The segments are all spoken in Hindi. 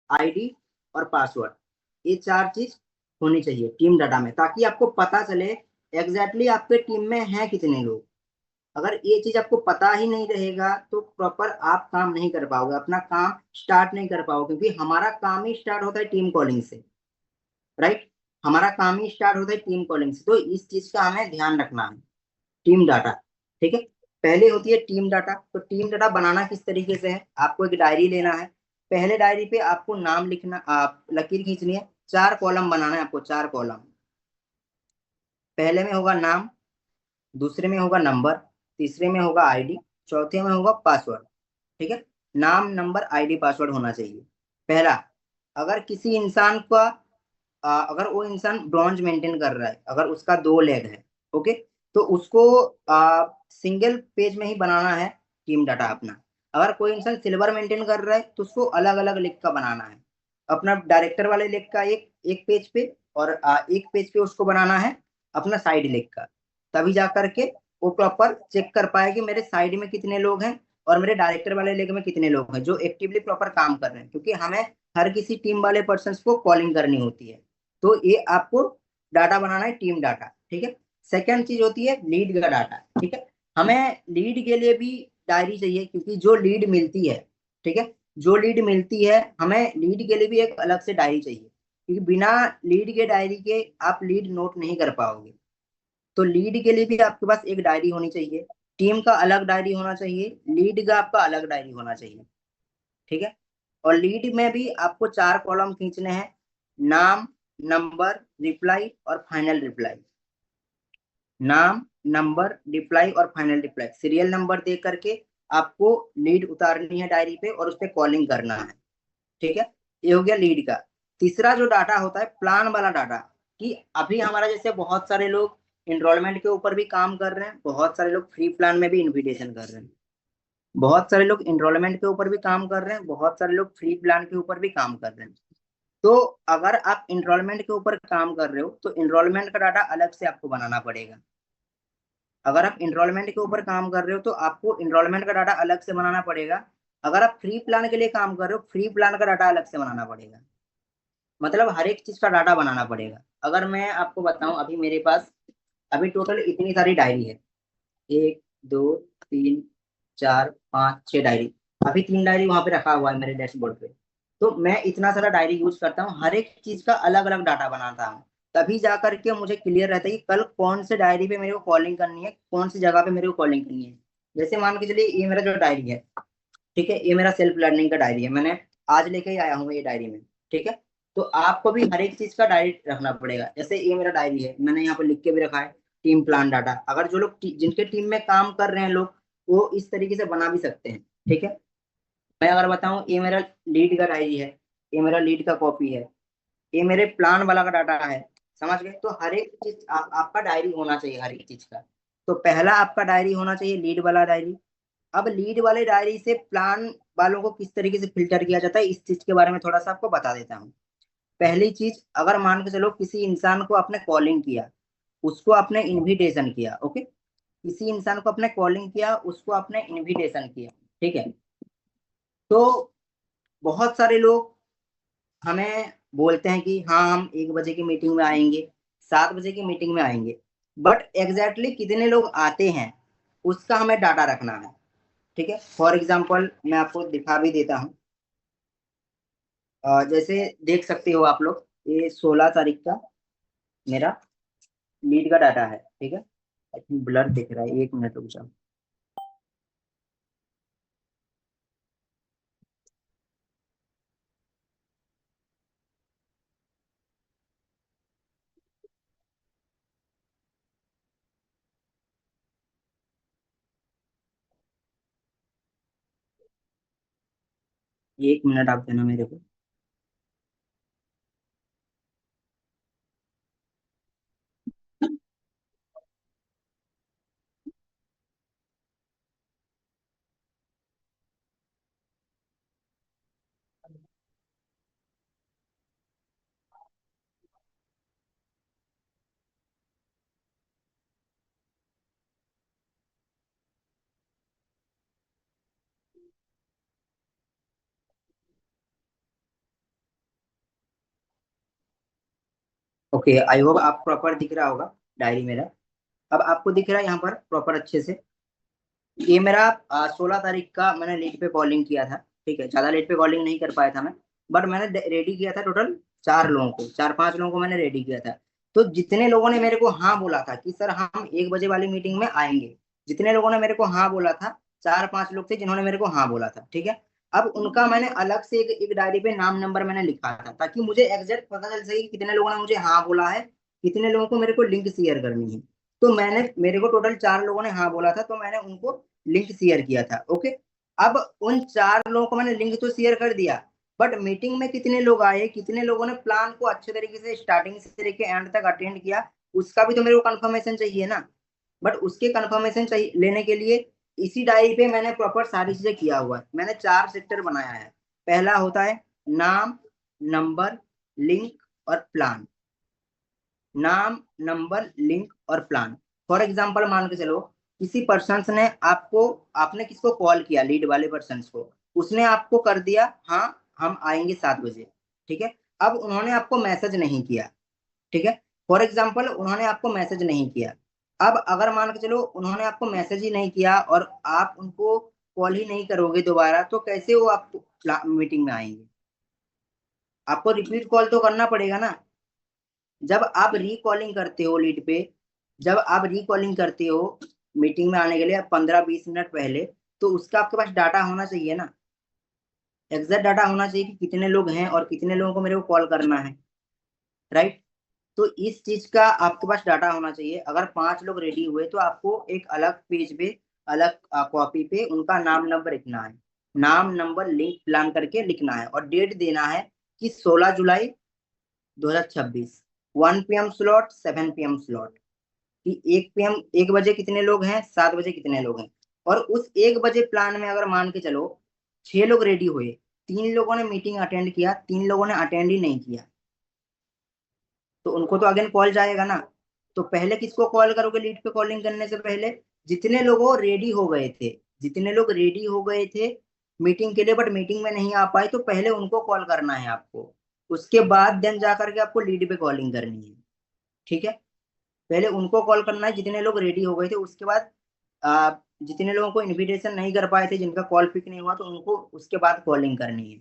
आईडी और पासवर्ड, ये चार चीज होनी चाहिए टीम डाटा में, ताकि आपको पता चले एग्जैक्टली आपके टीम में हैं कितने लोग। अगर ये चीज आपको पता ही नहीं रहेगा तो प्रॉपर आप काम नहीं कर पाओगे, अपना काम स्टार्ट नहीं कर पाओगे, क्योंकि हमारा काम ही स्टार्ट होता है टीम कॉलिंग से, राइट। हमारा काम ही स्टार्ट होता है टीम कॉलिंग से, तो इस चीज का हमें ध्यान रखना है। टीम डाटा, ठीक है। पहले होती है टीम डाटा। तो टीम डाटा बनाना किस तरीके से है, आपको एक डायरी लेना है। पहले डायरी पे आपको नाम लिखना, आप लकीर खींचनी है, चार कॉलम बनाना है आपको, चार कॉलम। पहले में होगा नाम, दूसरे में होगा नंबर, तीसरे में होगा आईडी, चौथे में होगा पासवर्ड, ठीक है। नाम, नंबर, आईडी, पासवर्ड होना चाहिए पहला। अगर किसी इंसान का अगर वो इंसान ब्रॉन्ज मेंटेन कर रहा है, अगर उसका दो लेग है, ओके, तो उसको सिंगल पेज में ही बनाना है टीम डाटा अपना। अगर कोई इंसान सिल्वर मेंटेन कर रहा है तो उसको अलग अलग लेग का बनाना है, अपना डायरेक्टर वाले लेग का एक एक पेज पे, और एक पेज पे उसको बनाना है अपना साइड लेग का। तभी जा करके वो प्रॉपर चेक कर पाए कि मेरे साइड में कितने लोग हैं और मेरे डायरेक्टर वाले लेग में कितने लोग हैं जो एक्टिवली प्रॉपर काम कर रहे हैं, क्योंकि हमें हर किसी टीम वाले पर्सन को कॉलिंग करनी होती है। तो ये आपको डाटा बनाना है टीम डाटा, ठीक है। सेकेंड चीज होती है लीड का डाटा, ठीक है। हमें लीड के लिए भी डायरी चाहिए, क्योंकि जो लीड मिलती है, ठीक है, जो लीड मिलती है हमें लीड के लिए भी एक अलग से डायरी चाहिए, क्योंकि बिना लीड के डायरी के आप लीड नोट नहीं कर पाओगे। तो लीड के लिए भी आपके पास एक डायरी होनी चाहिए, टीम का अलग डायरी होना चाहिए, लीड का आपका अलग डायरी होना चाहिए, ठीक है। और लीड में भी आपको चार कॉलम खींचने हैं, नाम, नंबर, रिप्लाई और फाइनल रिप्लाई। नाम, नंबर, रिप्लाई और फाइनल रिप्लाई, सीरियल नंबर दे करके आपको लीड उतारनी है डायरी पे और उस पर कॉलिंग करना है, ठीक है। ये हो गया लीड का। तीसरा जो डाटा होता है प्लान वाला डाटा, कि अभी हमारा जैसे बहुत सारे लोग इनरोलमेंट के ऊपर भी काम कर रहे हैं, बहुत सारे लोग फ्री प्लान में भी इन्विटेशन कर रहे हैं, बहुत सारे लोग इनरोलमेंट के ऊपर भी काम कर रहे हैं, बहुत सारे लोग फ्री प्लान के ऊपर भी काम कर रहे हैं। तो अगर आप इनरोलमेंट के ऊपर काम कर रहे हो तो इनरोलमेंट का डाटा अलग से आपको बनाना पड़ेगा। अगर आप इनरोलमेंट के ऊपर काम कर रहे हो तो आपको इनरोलमेंट का डाटा अलग से बनाना पड़ेगा। अगर आप फ्री प्लान के लिए काम कर रहे हो, फ्री प्लान का डाटा अलग से बनाना पड़ेगा। मतलब हर एक चीज का डाटा बनाना पड़ेगा। अगर मैं आपको बताऊं, अभी मेरे पास अभी टोटल इतनी सारी डायरी है, एक, दो, तीन, चार, पाँच, छह डायरी। अभी तीन डायरी वहां पे रखा हुआ है मेरे डैशबोर्ड पे। तो मैं इतना सारा डायरी यूज करता हूँ, हर एक चीज का अलग अलग डाटा बनाता हूँ। तभी जा करके मुझे क्लियर रहता है कि कल कौन से डायरी पे मेरे को कॉलिंग करनी है, कौन सी जगह पे मेरे को कॉलिंग करनी है। जैसे मान के चलिए ये मेरा जो डायरी है, ठीक है, ये मेरा सेल्फ लर्निंग का डायरी है, मैंने आज लेके ही आया हूँ ये डायरी में, ठीक है। तो आपको भी हर एक चीज का डायरी रखना पड़ेगा। जैसे ये मेरा डायरी है, मैंने यहाँ पे लिख के भी रखा है टीम प्लान डाटा। अगर जो लोग जिनके टीम में काम कर रहे हैं लोग, वो इस तरीके से बना भी सकते हैं, ठीक है। मैं अगर बताऊं, ये मेरा लीड का डायरी है, ये मेरा लीड का कॉपी है, ये मेरे प्लान वाला का डाटा है। समझ गए। तो हर एक चीज आपका डायरी होना चाहिए हर एक चीज का। तो पहला आपका डायरी होना चाहिए लीड वाला डायरी। अब लीड वाले डायरी से प्लान वालों को किस तरीके से फिल्टर किया जाता है, इस चीज के बारे में थोड़ा सा आपको बता देता हूँ। पहली चीज, अगर मान के चलो किसी इंसान को आपने कॉलिंग किया, उसको आपने इनविटेशन किया, ओके, किसी इंसान को आपने कॉलिंग किया, उसको आपने इनविटेशन किया, ठीक है। तो बहुत सारे लोग हमें बोलते हैं कि हाँ हम 1 बजे की मीटिंग में आएंगे, 7 बजे की मीटिंग में आएंगे, बट एग्जैक्टली कितने लोग आते हैं उसका हमें डाटा रखना है, ठीक है। फॉर एग्जाम्पल मैं आपको दिखा भी देता हूँ। जैसे देख सकते हो आप लोग, ये 16 तारीख का मेरा लीड का डाटा है, ठीक है। आई थिंक ब्लर दिख रहा है, 1 मिनट रुक जाओ। 1 मिनट आप देना मेरे को। ओके, आई होप आप प्रॉपर दिख रहा होगा डायरी मेरा। अब आपको दिख रहा है यहाँ पर प्रॉपर अच्छे से। ये मेरा 16 तारीख का मैंने लेट पे कॉलिंग किया था। ठीक है, ज्यादा लेट पे कॉलिंग नहीं कर पाया था मैं, बट मैंने रेडी किया था टोटल 4 लोगों को, 4-5 लोगों को मैंने रेडी किया था। तो जितने लोगों ने मेरे को हाँ बोला था कि सर हम 1 बजे वाली मीटिंग में आएंगे, जितने लोगों ने मेरे को हाँ बोला था, 4-5 लोग थे जिन्होंने मेरे को हाँ बोला था। ठीक है, अब उनका मैंने अलग से एक डायरी पे नाम नंबर मैंने लिखा था, ताकि मुझे एग्जैक्ट पता चल सके कि कितने लोगों ने मुझे हाँ बोला है, कितने लोगों को मेरे को लिंक शेयर करनी है। तो मैंने, मेरे को टोटल 4 लोगों ने हाँ बोला था, तो मैंने उनको लिंक शेयर किया था। ओके, अब उन 4 लोगों को मैंने लिंक तो शेयर कर दिया, बट मीटिंग में कितने लोग आए, कितने लोगों ने प्लान को अच्छे तरीके से स्टार्टिंग से लेके एंड तक अटेंड किया, उसका भी तो मेरे को कंफर्मेशन चाहिए ना। बट उसके कंफर्मेशन चाहिए लेने के लिए इसी डायरी पे मैंने प्रॉपर सारी चीजें किया हुआ है। मैंने 4 सेक्टर बनाया है। पहला होता है नाम, नंबर, लिंक और प्लान। नाम, नंबर, लिंक और प्लान। फॉर एग्जाम्पल मान के चलो, किसी पर्सन ने आपको, आपने किसको कॉल किया, लीड वाले पर्सन को, उसने आपको कर दिया हाँ हम आएंगे 7 बजे। ठीक है, अब उन्होंने आपको मैसेज नहीं किया। ठीक है, फॉर एग्जाम्पल उन्होंने आपको मैसेज नहीं किया। अब अगर मान के चलो उन्होंने आपको मैसेज ही नहीं किया और आप उनको कॉल ही नहीं करोगे दोबारा, तो कैसे वो आपको मीटिंग में आएंगे? आपको रिपीट कॉल तो करना पड़ेगा ना। जब आप रिकॉलिंग करते हो लीड पे, जब आप रिकॉलिंग करते हो मीटिंग में आने के लिए 15-20 मिनट पहले, तो उसका आपके पास डाटा होना चाहिए ना, एग्जैक्ट डाटा होना चाहिए कि कितने लोग हैं और कितने लोगों को मेरे को कॉल करना है। राइट, तो इस चीज का आपके पास डाटा होना चाहिए। अगर 5 लोग रेडी हुए तो आपको एक अलग पेज पे, अलग कॉपी पे उनका नाम नंबर लिखना है, नाम नंबर लिंक प्लान करके लिखना है, और डेट देना है कि 16 जुलाई 2026, 1 PM स्लॉट, 7 PM स्लॉट, कि 1 PM 1 बजे कितने लोग हैं, 7 बजे कितने लोग हैं। और उस 1 बजे प्लान में अगर मान के चलो 6 लोग रेडी हुए, 3 लोगों ने मीटिंग अटेंड किया, 3 लोगों ने अटेंड ही नहीं किया, तो उनको तो अगेन कॉल जाएगा ना। तो पहले किसको कॉल करोगे लीड पे कॉलिंग करने से पहले? जितने लोगों रेडी हो गए थे, जितने लोग रेडी हो गए थे मीटिंग के लिए बट मीटिंग में नहीं आ पाए, तो पहले उनको कॉल करना है आपको। उसके बाद देन जा करके आपको लीड पे कॉलिंग करनी है। ठीक है, पहले उनको कॉल करना है जितने लोग रेडी हो गए थे। उसके बाद जितने लोगों को इनविटेशन नहीं कर पाए थे, जिनका कॉल पिक नहीं हुआ, तो उनको उसके बाद कॉलिंग करनी है।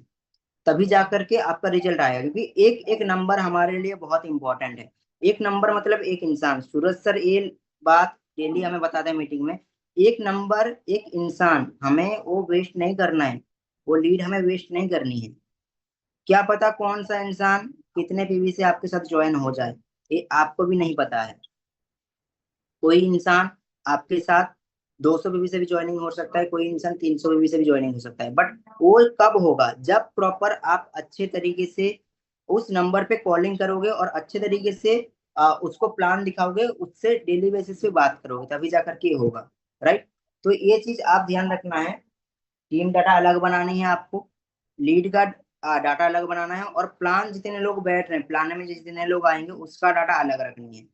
तभी जा करके आपका रिजल्ट आएगा, क्योंकि एक एक नंबर हमारे लिए बहुत इंपॉर्टेंट है। एक नंबर मतलब एक इंसान। सूरज सर ये बात डेली हमें बताते हैं मीटिंग में, एक नंबर एक इंसान, हमें वो वेस्ट नहीं करना है, वो लीड हमें वेस्ट नहीं करनी है। क्या पता कौन सा इंसान कितने पीवी से आपके साथ ज्वाइन हो जाए, ये आपको भी नहीं पता है। कोई इंसान आपके साथ 200 बीबी से भी ज्वाइनिंग हो सकता है, कोई इंसान 300 बीबी से भी ज्वाइनिंग हो सकता है, बट वो कब होगा? जब प्रॉपर आप अच्छे तरीके से उस नंबर पे कॉलिंग करोगे और अच्छे तरीके से उसको प्लान दिखाओगे, उससे डेली बेसिस पे बात करोगे, तभी जाकर के होगा। राइट, तो ये चीज आप ध्यान रखना है। टीम डाटा अलग बनानी है आपको, लीड का डाटा अलग बनाना है, और प्लान जितने लोग बैठ रहे हैं, प्लान में जितने लोग आएंगे उसका डाटा अलग रखनी है।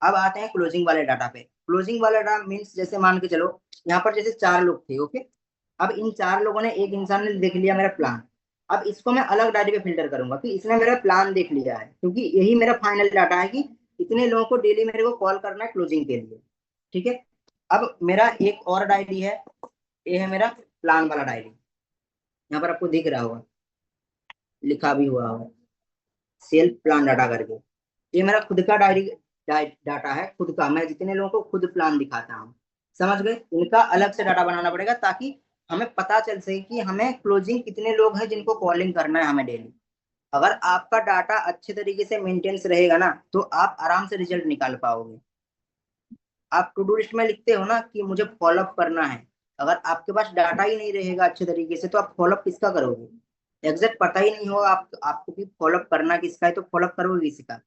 अब आते हैं क्लोजिंग वाले डाटा पे। क्लोजिंग वाला डाटा मीन्स, जैसे मान के चलो यहाँ पर जैसे 4 लोग थे। ओके, अब इन 4 लोगों ने, एक इंसान ने देख लिया मेरा प्लान, अब इसको मैं अलग डायरी पे फिल्टर करूंगा कि इसने मेरा प्लान देख लिया है, क्योंकि यही मेरा फाइनल डाटा है कि इतने लोगों को डेली मेरे को कॉल करना है क्लोजिंग के लिए। ठीक है, अब मेरा एक और डायरी है, ये है मेरा प्लान वाला डायरी। यहाँ पर आपको दिख रहा होगा, लिखा भी हुआ होगा सेल्फ प्लान डाटा करके। ये मेरा खुद का डाटा है, खुद का, मैं जितने लोगों को खुद प्लान दिखाता हूँ। समझ गए? इनका अलग से डाटा बनाना पड़ेगा, ताकि हमें पता चल सके कि हमें क्लोजिंग कितने लोग हैं जिनको कॉलिंग करना है हमें डेली। अगर आपका डाटा अच्छे तरीके से मेंटेन्स रहेगा ना, तो आप आराम से रिजल्ट निकाल पाओगे। आप टू डू लिस्ट में लिखते हो ना कि मुझे फॉलोअप करना है, अगर आपके पास डाटा ही नहीं रहेगा अच्छे तरीके से, तो आप फॉलोअप किसका करोगे? एग्जैक्ट पता ही नहीं होगा आपको कि फॉलोअप करना किसका है, तो फॉलोअप करोगे किसका?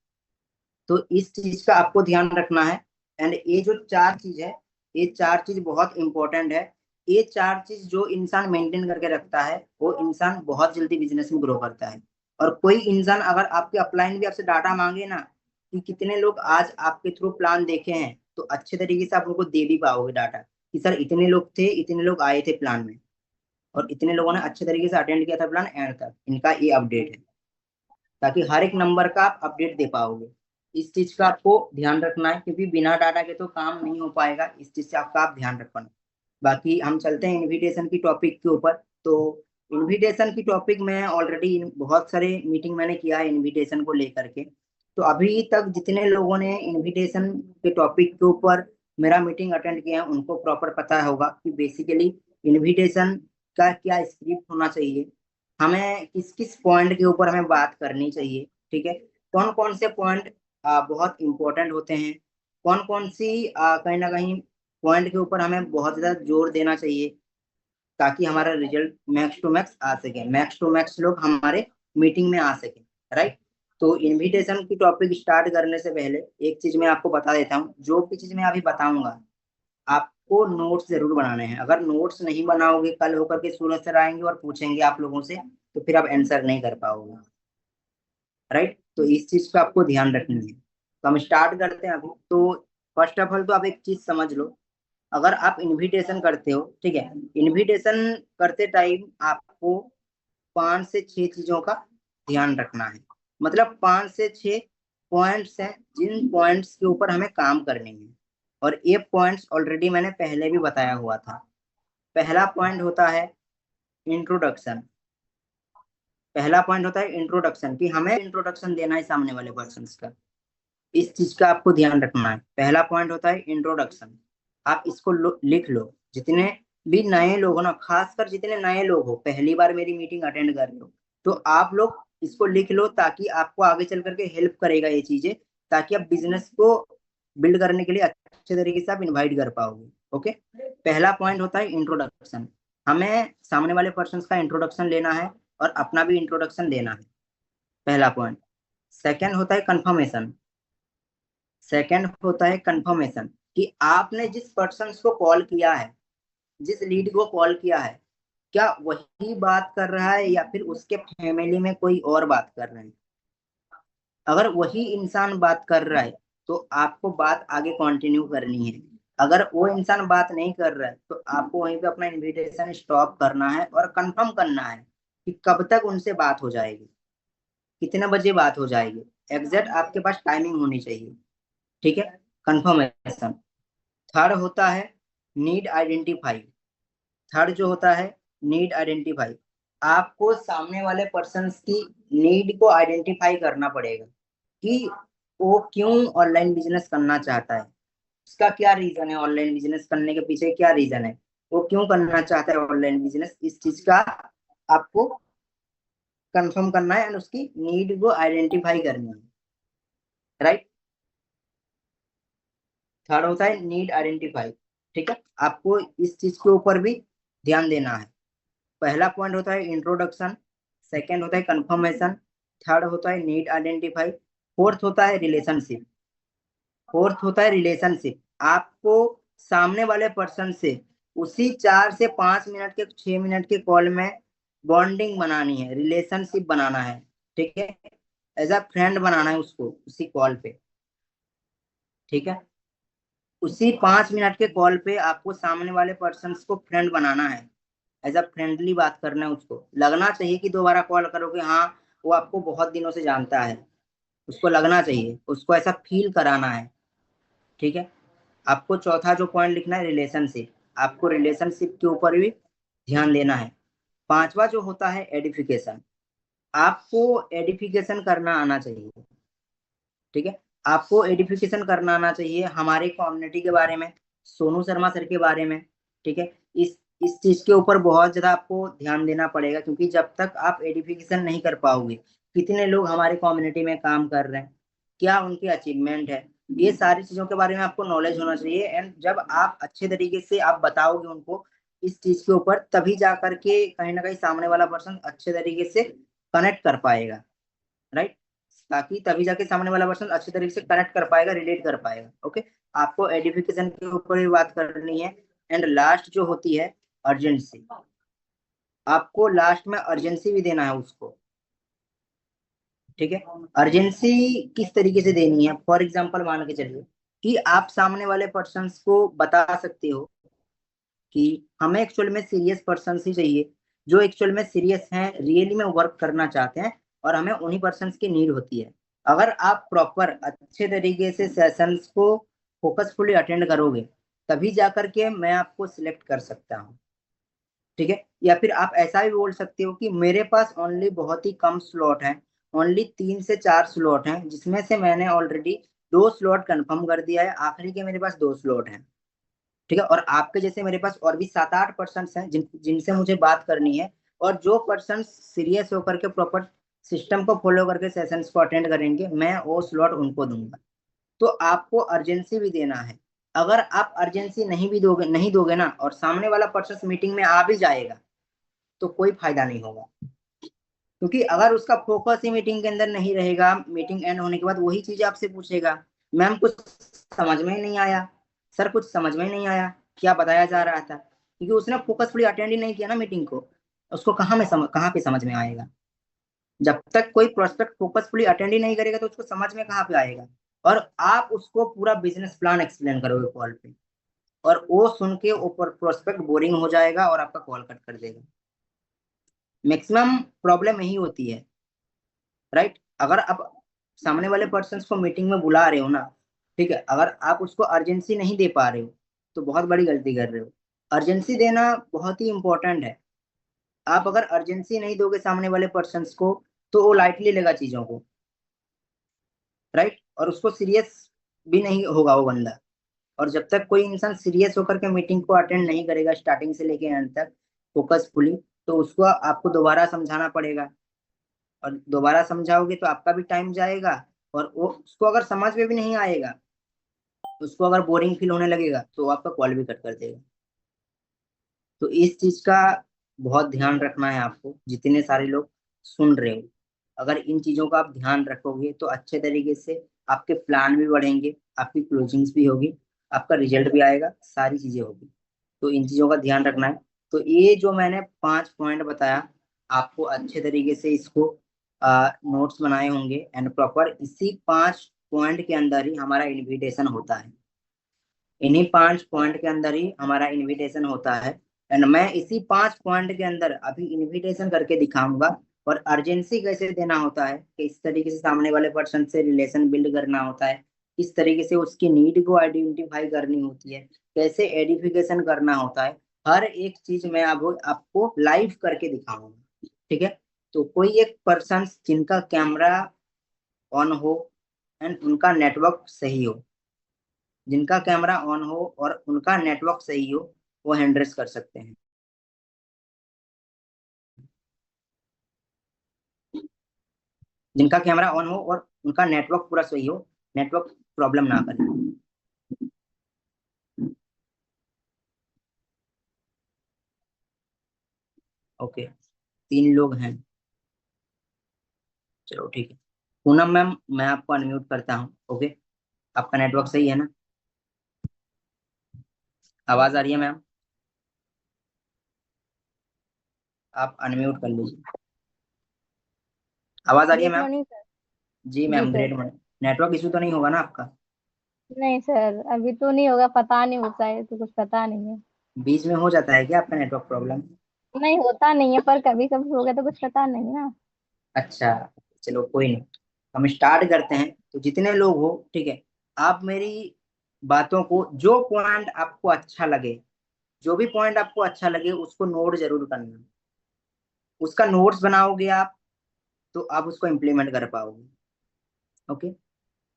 तो इस चीज का आपको ध्यान रखना है। एंड ये जो 4 चीज है, ये 4 चीज बहुत इंपॉर्टेंट है। ये 4 चीज जो इंसान मेंटेन करके रखता है, वो इंसान बहुत जल्दी बिजनेस में ग्रो करता है। और कोई इंसान अगर आपके अपलाइन भी आपसे डाटा मांगे ना कि कितने लोग आज आपके थ्रू प्लान देखे हैं, तो अच्छे तरीके से आप उनको दे भी पाओगे डाटा कि सर इतने लोग थे, इतने लोग आए थे प्लान में, और इतने लोगों ने अच्छे तरीके से अटेंड किया था प्लान एंड तक, इनका ये अपडेट है, ताकि हर एक नंबर का आप अपडेट दे पाओगे। इस चीज का आपको ध्यान रखना है, क्योंकि बिना डाटा के तो काम नहीं हो पाएगा। इस चीज से आपका आप ध्यान रखना। बाकी हम चलते हैं इनविटेशन की टॉपिक के ऊपर। तो इनविटेशन की टॉपिक में ऑलरेडी बहुत सारे मीटिंग मैंने किया है इनविटेशन को लेकर के। तो अभी तक जितने लोगों ने इनविटेशन के टॉपिक के ऊपर मेरा मीटिंग अटेंड किया है उनको प्रॉपर पता होगा कि बेसिकली इनविटेशन का क्या स्क्रिप्ट होना चाहिए, हमें किस किस पॉइंट के ऊपर हमें बात करनी चाहिए। ठीक है, कौन कौन से पॉइंट बहुत इंपॉर्टेंट होते हैं, कौन कौन सी कहीं ना कहीं पॉइंट के ऊपर हमें बहुत ज्यादा जोर देना चाहिए, ताकि हमारा रिजल्ट मैक्स टू मैक्स आ सके, मैक्स टू मैक्स लोग हमारे मीटिंग में आ सके। राइट। तो इनविटेशन की टॉपिक स्टार्ट करने से पहले एक चीज मैं आपको बता देता हूँ। जो भी चीज मैं अभी बताऊंगा आपको नोट्स जरूर बनाने हैं। अगर नोट्स नहीं बनाओगे, कल होकर के सूरज सर आएंगे और पूछेंगे आप लोगों से, तो फिर आप आंसर नहीं कर पाओगे। राइट। तो इस चीज का आपको ध्यान रखना है। तो हम स्टार्ट करते हैं अभी। तो फर्स्ट ऑफ ऑल तो आप एक चीज समझ लो, अगर आप इनविटेशन करते हो, ठीक है, इनविटेशन करते टाइम आपको 5 से 6 चीजों का ध्यान रखना है। मतलब 5 से 6 पॉइंट्स हैं जिन पॉइंट्स के ऊपर हमें काम करनी है। और ये पॉइंट्स ऑलरेडी मैंने पहले भी बताया हुआ था। पहला पॉइंट होता है इंट्रोडक्शन। पहला पॉइंट होता है इंट्रोडक्शन, कि हमें इंट्रोडक्शन देना है सामने वाले पर्सन का। इस चीज का आपको ध्यान रखना है। पहला पॉइंट होता है इंट्रोडक्शन। आप इसको लिख लो। जितने भी नए लोग हो ना, खासकर जितने नए लोग हो, पहली बार मेरी मीटिंग अटेंड कर रहे हो, तो आप लोग इसको लिख लो, ताकि आपको आगे चल करके हेल्प करेगा ये चीजें, ताकि आप बिजनेस को बिल्ड करने के लिए अच्छे तरीके से आप इनवाइट कर पाओगे। ओके। पहला पॉइंट होता है इंट्रोडक्शन। हमें सामने वाले पर्सन का इंट्रोडक्शन लेना है और अपना भी इंट्रोडक्शन देना है। पहला पॉइंट। सेकेंड होता है कंफर्मेशन। सेकंड होता है कंफर्मेशन, कि आपने जिस पर्सन को कॉल किया है, जिस लीड को कॉल किया है, क्या वही बात कर रहा है या फिर उसके फैमिली में कोई और बात कर रहे हैं। अगर वही इंसान बात कर रहा है तो आपको बात आगे कंटिन्यू करनी है। अगर वो इंसान बात नहीं कर रहा है तो आपको वहीं पे अपना इनविटेशन स्टॉप करना है और कंफर्म करना है कि कब तक उनसे बात हो जाएगी, कितने बजे बात हो जाएगी। एग्जैक्ट आपके पास टाइमिंग होनी चाहिए। ठीक है। कंफर्मेशन। थर्ड होता है नीड आइडेंटिफाई। थर्ड जो होता है नीड आइडेंटिफाई, आपको सामने वाले पर्सन की नीड को आइडेंटिफाई करना पड़ेगा कि वो क्यों ऑनलाइन बिजनेस करना चाहता है, उसका क्या रीजन है, ऑनलाइन बिजनेस करने के पीछे क्या रीजन है, वो क्यों करना चाहता है ऑनलाइन बिजनेस। इस चीज का आपको कंफर्म करना है और उसकी नीड को आइडेंटिफाई करनी है। राइट। थर्ड होता है नीड आइडेंटिफाई। ठीक है, आपको इस चीज के ऊपर भी ध्यान देना है। पहला पॉइंट होता है इंट्रोडक्शन, सेकंड होता है कंफर्मेशन, थर्ड होता है नीड आइडेंटिफाई, फोर्थ होता है रिलेशनशिप। फोर्थ होता है रिलेशनशिप। आपको सामने वाले पर्सन से उसी 4 से 5 मिनट के 6 मिनट के कॉल में बॉन्डिंग बनानी है, रिलेशनशिप बनाना है। ठीक है, एज अ फ्रेंड बनाना है उसको उसी कॉल पे। ठीक है, उसी 5 मिनट के कॉल पे आपको सामने वाले पर्सन को फ्रेंड बनाना है। एज अ फ्रेंडली बात करना है उसको। लगना चाहिए कि दोबारा कॉल करोगे, हाँ वो आपको बहुत दिनों से जानता है, उसको लगना चाहिए, उसको ऐसा फील कराना है। ठीक है। आपको चौथा जो पॉइंट लिखना है रिलेशनशिप। आपको रिलेशनशिप के ऊपर भी ध्यान देना है। पांचवा जो होता है एडिफिकेशन। आपको एडिफिकेशन करना आना चाहिए। ठीक है, आपको एडिफिकेशन करना आना चाहिए हमारे कम्युनिटी के बारे में, सोनू शर्मा सर के बारे में। ठीक है, इस चीज के ऊपर बहुत ज्यादा आपको ध्यान देना पड़ेगा, क्योंकि जब तक आप एडिफिकेशन नहीं कर पाओगे, कितने लोग हमारे कम्युनिटी में काम कर रहे हैं, क्या उनकी अचीवमेंट है, ये सारी चीजों के बारे में आपको नॉलेज होना चाहिए। एंड जब आप अच्छे तरीके से आप बताओगे उनको इस चीज के ऊपर, तभी जा करके कहीं ना कहीं सामने वाला पर्सन अच्छे तरीके से कनेक्ट कर पाएगा। राइट। ताकि तभी जाके सामने वाला पर्सन अच्छे तरीके से कनेक्ट कर पाएगा, रिलेट कर पाएगा। ओके। आपको एडिफिकेशन के ऊपर भी बात करनी है। एंड लास्ट जो होती है अर्जेंसी। आपको लास्ट में अर्जेंसी भी देना है उसको। ठीक है, अर्जेंसी किस तरीके से देनी है, फॉर एग्जाम्पल मान के चलिए कि आप सामने वाले पर्सन को बता सकते हो कि हमें एक्चुअल में सीरियस पर्सन ही चाहिए, जो एक्चुअल में सीरियस हैं, रियली में वर्क करना चाहते हैं, और हमें उन्हीं पर्सन की नीड होती है। अगर आप प्रॉपर अच्छे तरीके से सेशंस को फोकसफुली अटेंड करोगे तभी जाकर के मैं आपको सिलेक्ट कर सकता हूँ, ठीक है। या फिर आप ऐसा भी बोल सकते हो कि मेरे पास ओनली बहुत ही कम स्लॉट हैं, ओनली 3 से 4 स्लॉट हैं, जिसमें से मैंने ऑलरेडी 2 स्लॉट कंफर्म कर दिया है, आखिरी के मेरे पास 2 स्लॉट हैं, ठीक है। और आपके जैसे मेरे पास और भी 7-8 पर्सन हैं जिनसे मुझे बात करनी है, और जो पर्सन सीरियस होकर के प्रॉपर सिस्टम को फॉलो करके सेशंस को अटेंड करेंगे मैं वो स्लॉट उनको दूंगा। तो आपको अर्जेंसी भी देना है। अगर आप अर्जेंसी नहीं दोगे ना, और सामने वाला पर्सन मीटिंग में आ भी जाएगा तो कोई फायदा नहीं होगा, क्योंकि अगर उसका फोकस ही मीटिंग के अंदर नहीं रहेगा, मीटिंग एंड होने के बाद वही चीज आपसे पूछेगा, मैम कुछ समझ में ही नहीं आया, सर कुछ समझ में ही नहीं आया, क्या बताया जा रहा था, क्योंकि उसने फोकसफुली अटेंड ही नहीं किया ना मीटिंग को, उसको कहाँ पे समझ में आएगा। जब तक कोई प्रोस्पेक्ट फोकसफुली अटेंड ही नहीं करेगा तो उसको समझ में कहाँ पे आएगा। और आप उसको पूरा बिजनेस प्लान एक्सप्लेन करोगे कॉल पे, और वो सुन के ऊपर प्रोस्पेक्ट बोरिंग हो जाएगा और आपका कॉल कट कर देगा। मैक्सिमम प्रॉब्लम यही होती है, राइट। अगर आप सामने वाले पर्सन को मीटिंग में बुला रहे हो ना, ठीक है, अगर आप उसको अर्जेंसी नहीं दे पा रहे हो तो बहुत बड़ी गलती कर रहे हो। अर्जेंसी देना बहुत ही इंपॉर्टेंट है। आप अगर अर्जेंसी नहीं दोगे सामने वाले पर्सन को तो वो लाइटली लेगा चीजों को, राइट, और उसको सीरियस भी नहीं होगा वो बंदा। और जब तक कोई इंसान सीरियस होकर के मीटिंग को अटेंड नहीं करेगा स्टार्टिंग से लेके एंड तक फोकसफुली, तो उसको आपको दोबारा समझाना पड़ेगा, और दोबारा समझाओगे तो आपका भी टाइम जाएगा, और वो उसको अगर समझ में भी नहीं आएगा, उसको अगर बोरिंग फील होने लगेगा तो वो आपका कॉल भी कट कर देगा। तो इस चीज का बहुत ध्यान रखना है आपको, जितने सारे लोग सुन रहे हो। अगर इन चीजों का आप ध्यान रखोगे तो अच्छे तरीके से आपके प्लान भी बढ़ेंगे, आपकी क्लोजिंग्स भी होगी, आपका रिजल्ट भी आएगा, सारी चीजें होगी। तो इन चीजों का ध्यान रखना है। तो ये जो मैंने 5 पॉइंट बताया, आपको अच्छे तरीके से इसको नोट्स बनाए होंगे, एंड प्रॉपर इसी 5 पॉइंट के अंदर ही हमारा इनविटेशन होता है। इन्हीं 5 पॉइंट के अंदर ही हमारा इनविटेशन होता है। एंड मैं इसी 5 पॉइंट के अंदर अभी इनविटेशन करके दिखाऊंगा, और अर्जेंसी कैसे देना होता है, कि इस तरीके से सामने वाले पर्सन से रिलेशन बिल्ड करना होता है, किस तरीके से उसकी नीड को आइडेंटिफाई करनी होती है, कैसे एडिफिकेशन करना होता है, हर एक चीज मैं अब आपको लाइव करके दिखाऊंगा, ठीक है। तो कोई एक पर्सन जिनका कैमरा ऑन हो एंड उनका नेटवर्क सही हो, जिनका कैमरा ऑन हो और उनका नेटवर्क सही हो, वो हैंड रेस कर सकते हैं। जिनका कैमरा ऑन हो और उनका नेटवर्क पूरा सही हो, नेटवर्क प्रॉब्लम ना करे। ओके, 3 लोग हैं, चलो ठीक है। पूनम मैम मैं आपको अनम्यूट करता हूँ, ओके। आपका नेटवर्क सही है ना? आवाज आ रही है मैम? आप अनम्यूट कर लीजिए। आवाज आ रही है गुड मैम? Morning sir. जी जी ma'am, sir. Great morning. Network issue तो नहीं होगा ना आपका? नहीं सर, अभी तो नहीं होगा, पता नहीं होता है तो कुछ पता नहीं है। बीच में हो जाता है क्या आपका नेटवर्क प्रॉब्लम? नहीं होता नहीं है, पर कभी कभी हो गया तो कुछ पता नहीं ना। अच्छा, चलो कोई नहीं। हम स्टार्ट करते हैं। तो जितने लोग हो, ठीक है, आप मेरी बातों को, जो पॉइंट आपको अच्छा लगे, जो भी पॉइंट आपको अच्छा लगे उसको नोट जरूर करना। उसका नोट्स बनाओगे आप तो आप उसको इम्प्लीमेंट कर पाओगे, ओके।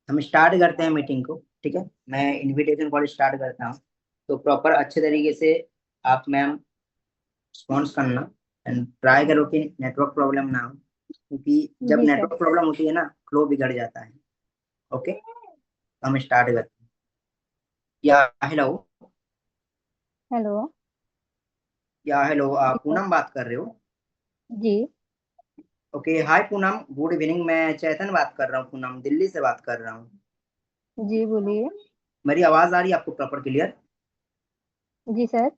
हम स्टार्ट करते हैं मीटिंग को, ठीक है। मैं इनविटेशन कॉल स्टार्ट करता हूँ। तो प्रॉपर अच्छे तरीके से आप मैम रिस्पॉन्स करना, एंड ट्राई करो कि नेटवर्क प्रॉब्लम ना हो, क्योंकि जब जी सर। नेटवर्क प्रॉब्लम होती है ना फ्लो बिगड़ जाता है, ओके। हम स्टार्ट करते हैं। या हेलो? हेलो। या हेलो, जी आप सर। पूनम बात कर रहे हो? जी। ओके, हाय पूनम, गुड इवनिंग। मैं चेतन बात कर रहा हूँ पूनम, दिल्ली से बात कर रहा हूँ। जी बोलिए। मेरी आवाज आ रही है आपको प्रॉपर क्लियर? जी सर।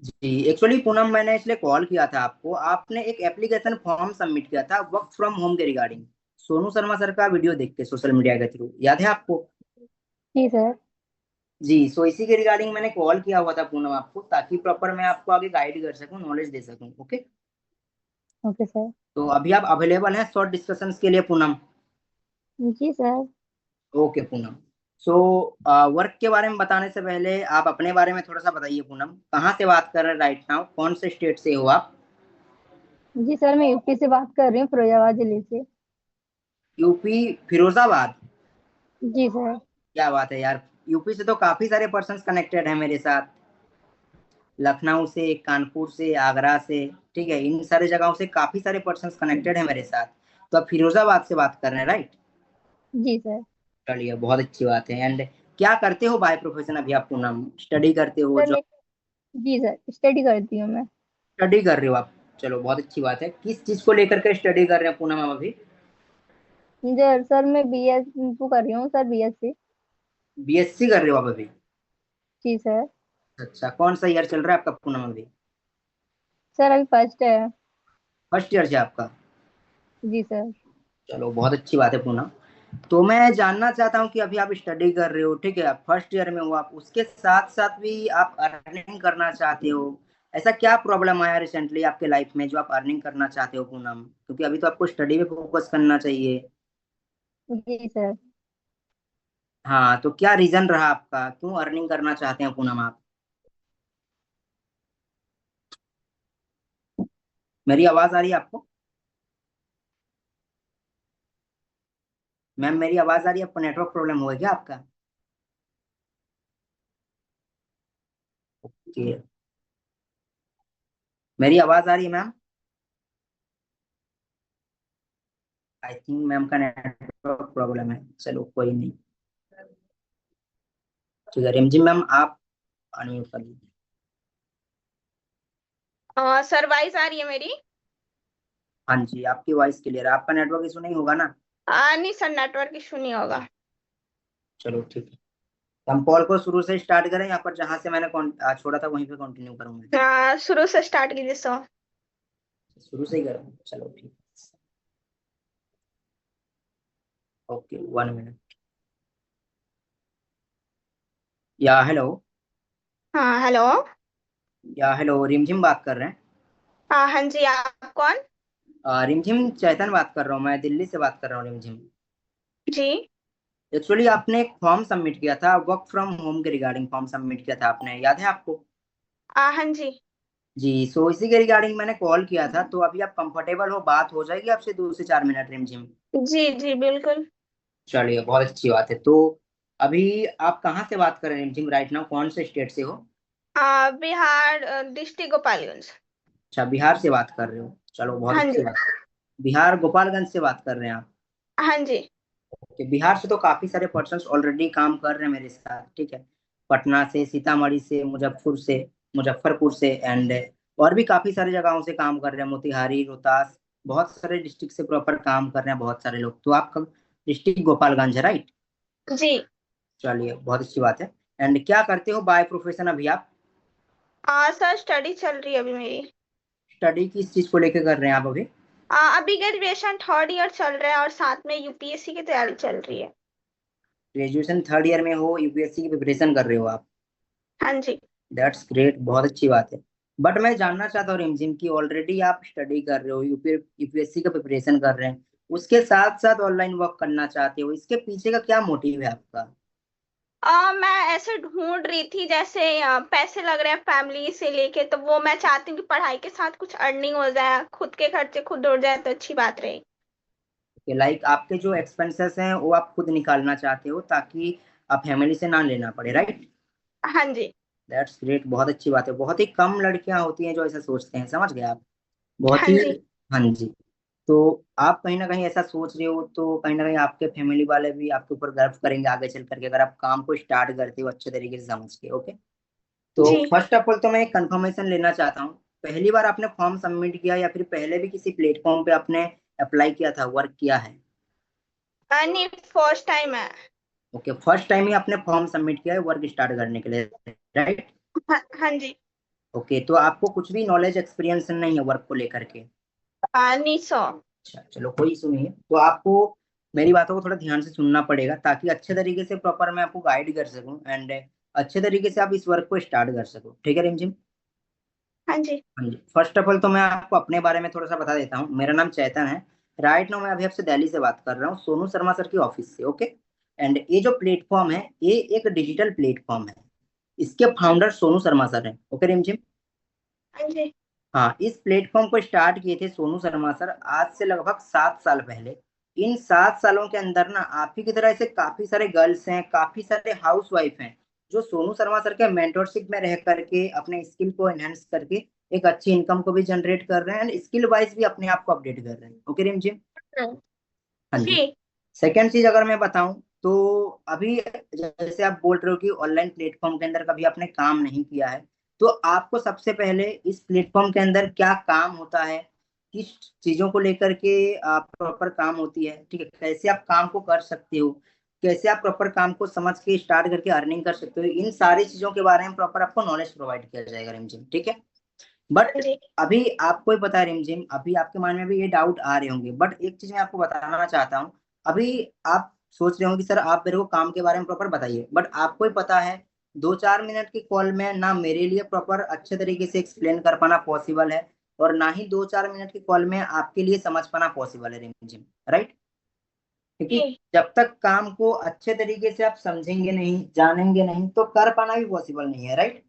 जी, एक्चुअली पूनम मैंने इसलिए कॉल किया था आपको, आपने एक एप्लीकेशन फॉर्म सबमिट किया था वर्क फ्रॉम होम के रिगार्डिंग, सोनू शर्मा सर का वीडियो देख के सोशल मीडिया के थ्रू, याद है आपको? जी सर। जी, सो इसी के रिगार्डिंग मैंने कॉल किया हुआ था पूनम आपको, ताकि प्रॉपर मैं आपको आगे गाइड कर सकूं, नॉलेज दे सकूं, ओके। Okay sir. तो अभी आप अवेलेबल हैं शॉर्ट डिस्कशंस के लिए पूनम? जी sir. Okay Poonam. So work के बारे में बताने से पहले आप अपने बारे में थोड़ा सा बताइए पूनम, कहाँ से बात कर रहे हैं राइट नाउ, कौन से स्टेट से हो आप? जी सर, मैं यूपी से बात कर रही हूँ, फिरोजाबाद जिले से। यूपी, फिरोजाबाद? जी सर। क्या बात है यार, यूपी से तो काफी सारे पर्सन्स कनेक्टेड हैं मेरे साथ, लखनऊ से, कानपुर से, आगरा से। ठीक है, इन सारे जगहों से काफी सारे पर्सन्स कनेक्टेड हैं मेरे साथ। तो आप फिरोजाबाद से बात कर रहे हैं, राइट? जी सर। चलिए बहुत अच्छी बात है। एंड क्या करते हो बाय प्रोफेशन अभी आप पूनम, स्टडी करते हो, सर जॉब? मैं, जी सर, स्टडी करती हूँ मैं। स्टडी कर रहे हो आप, चलो बहुत अच्छी बात है। किस चीज को लेकर के स्टडी कर रहे हैं पूनम आप अभी? जी सर, मैं BS वो कर रही हूँ सर, BSc। बीएससी कर रहे हो आप अभी? जी सर। अच्छा, कौन सा ईयर चल रहा है आपका पूनम अभी? सर अभी फर्स्ट है। फर्स्ट ईयर से आपका? जी सर। चलो बहुत अच्छी बात है पूनम। तो मैं जानना चाहता हूँ कि अभी आप स्टडी कर रहे हो, ठीक है, आप फर्स्ट ईयर में हो, आप उसके साथ साथ भी आप अर्निंग करना चाहते हो। ऐसा क्या प्रॉब्लम आया रिसेंटली आपके लाइफ में जो आप अर्निंग करना चाहते हो पूनम, क्योंकि अभी तो आपको स्टडी पे फोकस करना चाहिए। जी सर। हाँ, तो क्या रीजन रहा आपका, क्यों अर्निंग करना चाहते हैं पूनम आप? मेरी आवाज आ रही है आपको? मैम मेरी आवाज आ रही है आपको? नेटवर्क प्रॉब्लम हुआ है क्या आपका? ओके, मेरी आवाज आ रही है मैम? आई थिंक मैम का नेटवर्क प्रॉब्लम है, चलो कोई नहीं। ठीक है रिमझिम मैम, आप अनम्यूट कर लीजिए। सर वॉइस आ रही है मेरी? हाँ जी, आपकी वॉइस क्लियर है, आपका नेटवर्क इशू नहीं होगा ना? नहीं सर, नेटवर्क इशू नहीं होगा। चलो ठीक है। तो हम कॉल को शुरू से स्टार्ट करें या पर जहां से मैंने छोड़ा था वहीं पे कंटिन्यू करूंगा? शुरू से स्टार्ट कीजिए सर। शुरू से ही करूँ, चलो ठीक है। Okay, 1 minute. या हेलो। हाँ हेलो। या हेलो, रिमझिम बात कर रहे हैं? हाँ जी, आप कौन? रिमझिम चैतन बात कर रहा हूँ, मैं दिल्ली से बात कर रहा हूँ रिमझिम। जी। एक्चुअली आपने एक फॉर्म सबमिट किया था, वर्क फ्रॉम होम के रिगार्डिंग फॉर्म सबमिट किया था आपने, याद है आपको? हाँ जी। जी, सो इसी के रिगार्डिंग मैंने कॉल किया था। तो अभी आप कंफर्टेबल हो, बात हो जाएगी आपसे 2 से 4 मिनट रिमझिम? जी जी बिल्कुल। चलिए बहुत अच्छी बात है। तो अभी आप कहाँ से बात कर रहे हैं रिमझिम राइट नाउ, कौन से स्टेट से हो? बिहार, डिस्ट्रिक्ट गोपालगंज। अच्छा, बिहार से बात कर रहे हो, चलो बहुत हाँ अच्छी जी। बात है। बिहार गोपालगंज से बात कर रहे हैं आप? हाँ जी। ओके, बिहार से तो काफी सारे पर्सन्स ऑलरेडी काम कर रहे हैं मेरे साथ, ठीक है। पटना से, सीतामढ़ी से, मुजफ्फरपुर से एंड और भी काफी सारी जगहों से काम कर रहे हैं, मोतिहारी, रोहतास, बहुत सारे डिस्ट्रिक्ट से प्रॉपर काम कर रहे हैं बहुत सारे लोग। तो आपका डिस्ट्रिक्ट गोपालगंज है, राइट? जी। चलिए बहुत अच्छी बात है। एंड क्या करते हो बाय प्रोफेशन अभी आप? सर स्टडी चल रही है अभी मेरी। स्टडी किस चीज को लेकर कर रहे हैं आप अभी? अभी ग्रेजुएशन थर्ड ईयर चल रहा है और साथ में यूपीएससी की तैयारी चल रही है। ग्रेजुएशन थर्ड ईयर में हो, यूपीएससी की प्रिपरेशन कर रहे हो आप? हाँ जी। दैट्स ग्रेट, बहुत अच्छी बात है। बट मैं जानना चाहता हूँ रिमझिम की ऑलरेडी आप स्टडी कर रहे हो, यूपीएससी का प्रिपरेशन कर रहे हैं, उसके साथ साथ ऑनलाइन वर्क करना चाहते हो, इसके पीछे का क्या मोटिव है आपका? मैं ऐसे ढूंढ रही थी, जैसे पैसे लग रहे हैं फैमिली से लेके, तो वो मैं चाहती हूँ कि पढ़ाई के साथ कुछ अर्निंग हो जाए, खुद के खर्चे खुद उड़ जाए तो अच्छी बात रही। कि लाइक आपके जो एक्सपेंसेस हैं वो आप खुद निकालना चाहते हो ताकि आप फैमिली से ना लेना पड़े, राइट? हाँ जी। दैट्स ग्रेट, बहुत अच्छी बात है। बहुत ही कम लड़कियां होती हैं जो ऐसा सोचते हैं, समझ गए आप? बहुत हाँ ही। जी। हाँ जी। तो आप कहीं ना कहीं ऐसा सोच रहे हो तो कहीं ना कहीं आपके फैमिली वाले भी आपके ऊपर गर्व करेंगे आगे चल करके, अगर आप काम को स्टार्ट करते हो अच्छे तरीके से समझ के। ओके, तो जी। फर्स्ट ऑफ ऑल तो मैं एक कंफर्मेशन लेना चाहता हूँ, पहली बार आपने फॉर्म सबमिट किया या फिर पहले भी किसी प्लेटफॉर्म पे आपने अप्लाई किया था, वर्क किया है? नहीं, फर्स्ट टाइम है। ओके, फर्स्ट टाइम ही आपने फॉर्म सबमिट किया है वर्क स्टार्ट करने के लिए, राइट? हाँ जी। ओके, तो आपको कुछ भी नॉलेज एक्सपीरियंस नहीं है वर्क को लेकर के? नहीं सो। अच्छा चलो कोई इशू नहीं है। तो आपको मेरी बातों को थोड़ा ध्यान से सुनना पड़ेगा ताकि अच्छे तरीके से प्रॉपर मैं आपको गाइड कर सकूं एंड अच्छे तरीके से आप इस वर्क को स्टार्ट कर सको, ठीक है रिमझिम? हाँ जी। हाँ जी, फर्स्ट ऑफ ऑल तो मैं आपको अपने बारे में थोड़ा सा बता देता हूँ। मेरा नाम चैतन है राइट नाउ मैं अभी आपसे दिल्ली से बात कर रहा हूँ, सोनू शर्मा सर की ऑफिस से। ओके। एंड ये जो प्लेटफॉर्म है ये एक डिजिटल प्लेटफॉर्म है, इसके फाउंडर सोनू शर्मा सर हैं। ओके रिमझिम। हाँ जी। हाँ, इस प्लेटफॉर्म को स्टार्ट किए थे सोनू शर्मा सर आज से लगभग 7 साल पहले। इन 7 सालों के अंदर ना आप ही की तरह ऐसे काफी सारे गर्ल्स हैं, काफी सारे हाउस वाइफ हैं, जो सोनू शर्मा सर के मेंटरशिप में रह करके अपने स्किल को एनहेंस करके एक अच्छी इनकम को भी जनरेट कर रहे हैं एंड स्किल वाइज भी अपने आप को अपडेट कर रहे हैं। ओके रिम जी। हम्म, हाँ जी। जी सेकेंड चीज अगर मैं बताऊं तो अभी जैसे आप बोल रहे हो कि ऑनलाइन प्लेटफॉर्म के अंदर कभी आपने काम नहीं किया है, तो आपको सबसे पहले इस प्लेटफॉर्म के अंदर क्या काम होता है, किस चीजों को लेकर के प्रॉपर काम होती है, ठीक है, कैसे आप काम को कर सकते हो, कैसे आप प्रॉपर काम को समझ के स्टार्ट करके अर्निंग कर सकते हो, इन सारी चीजों के बारे में प्रॉपर आपको नॉलेज प्रोवाइड किया जाएगा रिमझिम। ठीक है। बट जी अभी आपको ही पता है रिमझिम, अभी आपके माइंड में भी ये डाउट आ रहे होंगे, बट एक चीज मैं आपको बताना चाहता हूँ। अभी आप सोच रहे होंगे कि सर आप मेरे को काम के बारे में प्रॉपर बताइए, बट आपको ही पता है 2-4 मिनट की कॉल में ना मेरे लिए प्रॉपर अच्छे तरीके से एक्सप्लेन कर पाना पॉसिबल है, और ना ही 2-4 मिनट की कॉल में आपके लिए समझ पाना पॉसिबल है रिमझिम, राइट। क्योंकि जी जब तक काम को अच्छे तरीके से आप समझेंगे नहीं, जानेंगे नहीं, तो कर पाना भी पॉसिबल नहीं है, राइट।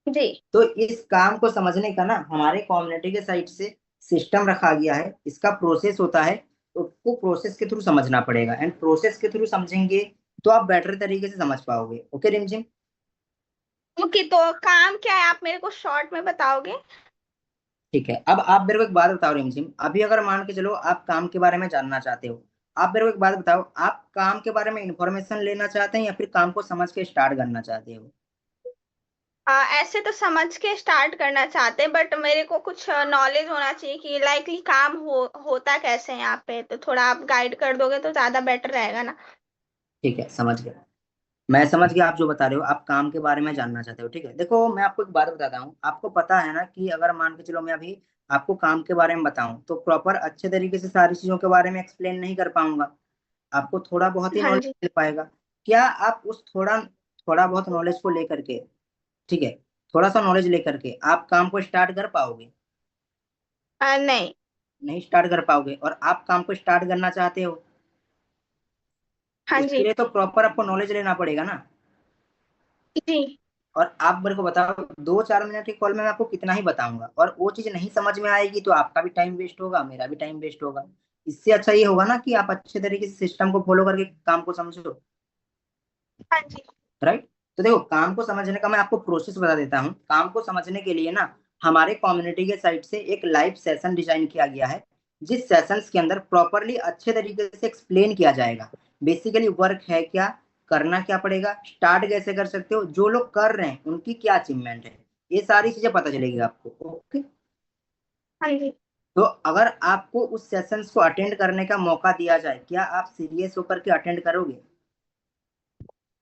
जी तो इस काम को समझने का ना हमारे कम्युनिटी के साइड से सिस्टम रखा गया है, इसका प्रोसेस होता है, तो उसको प्रोसेस के थ्रू समझना पड़ेगा एंड प्रोसेस के थ्रू समझेंगे तो आप बेटर तरीके से समझ पाओगे। ओके रिमझिम। ओके, तो काम क्या है आप मेरे को शॉर्ट में बताओगे? ठीक है, अब आप मेरे को एक बात बताओ रिमझिम, अभी अगर मान के चलो आप काम के बारे में जानना चाहते हो, आप मेरे को एक बात बताओ, आप काम के बारे में इंफॉर्मेशन लेना चाहते हैं या फिर काम को समझ के स्टार्ट करना चाहते हो? ऐसे तो समझ के स्टार्ट करना चाहते हैं, बट मेरे को कुछ नॉलेज होना चाहिए कि लाइकली काम होता कैसे है यहाँ पे, तो थोड़ा आप गाइड कर दोगे तो ज्यादा बेटर रहेगा ना। ठीक है, समझ गया। मैं समझ गया आप जो बता रहे हो, आप काम के बारे में जानना चाहते हो। ठीक है, देखो मैं आपको एक बात बताता हूँ, आपको पता है ना कि अगर मान के चलो मैं अभी आपको काम के बारे में बताऊं तो प्रॉपर अच्छे तरीके से सारी चीजों के बारे में एक्सप्लेन नहीं कर पाऊंगा, आपको थोड़ा बहुत ही हाँ नॉलेज जी। मिल पाएगा। क्या आप उस थोड़ा थोड़ा बहुत नॉलेज को लेकर के, ठीक है, थोड़ा सा नॉलेज लेकर के आप काम को स्टार्ट कर पाओगे? नहीं। नहीं स्टार्ट कर पाओगे, और आप काम को स्टार्ट करना चाहते हो, हाँ उसके जी। लिए तो प्रॉपर आपको नॉलेज लेना पड़ेगा ना। जी और आप मेरे को बताओ 2-4 मिनट की कॉल में मैं आपको कितना ही बताऊंगा, और वो चीज नहीं समझ में आएगी तो आपका भी टाइम वेस्ट होगा, मेरा भी टाइम वेस्ट होगा। इससे अच्छा ये होगा ना कि आप अच्छे तरीके से सिस्टम को फॉलो करके काम को समझो, हाँ जी। राइट। तो देखो काम को समझने का मैं आपको प्रोसेस बता देता हूँ। काम को समझने के लिए ना हमारे कम्युनिटी के साइड से एक लाइव सेशन डिजाइन किया गया है, जिस सेशंस के अंदर प्रॉपरली अच्छे तरीके से एक्सप्लेन किया जाएगा बेसिकली वर्क है क्या, करना क्या पड़ेगा, स्टार्ट कैसे कर सकते हो, जो लोग कर रहे हैं उनकी क्या अचीवमेंट है, ये सारी चीजें पता चलेगी आपको। ओके। हाँ जी। तो अगर आपको उस सेशंस को अटेंड करने का मौका दिया जाए, क्या आप सीरियस होकर के अटेंड करोगे?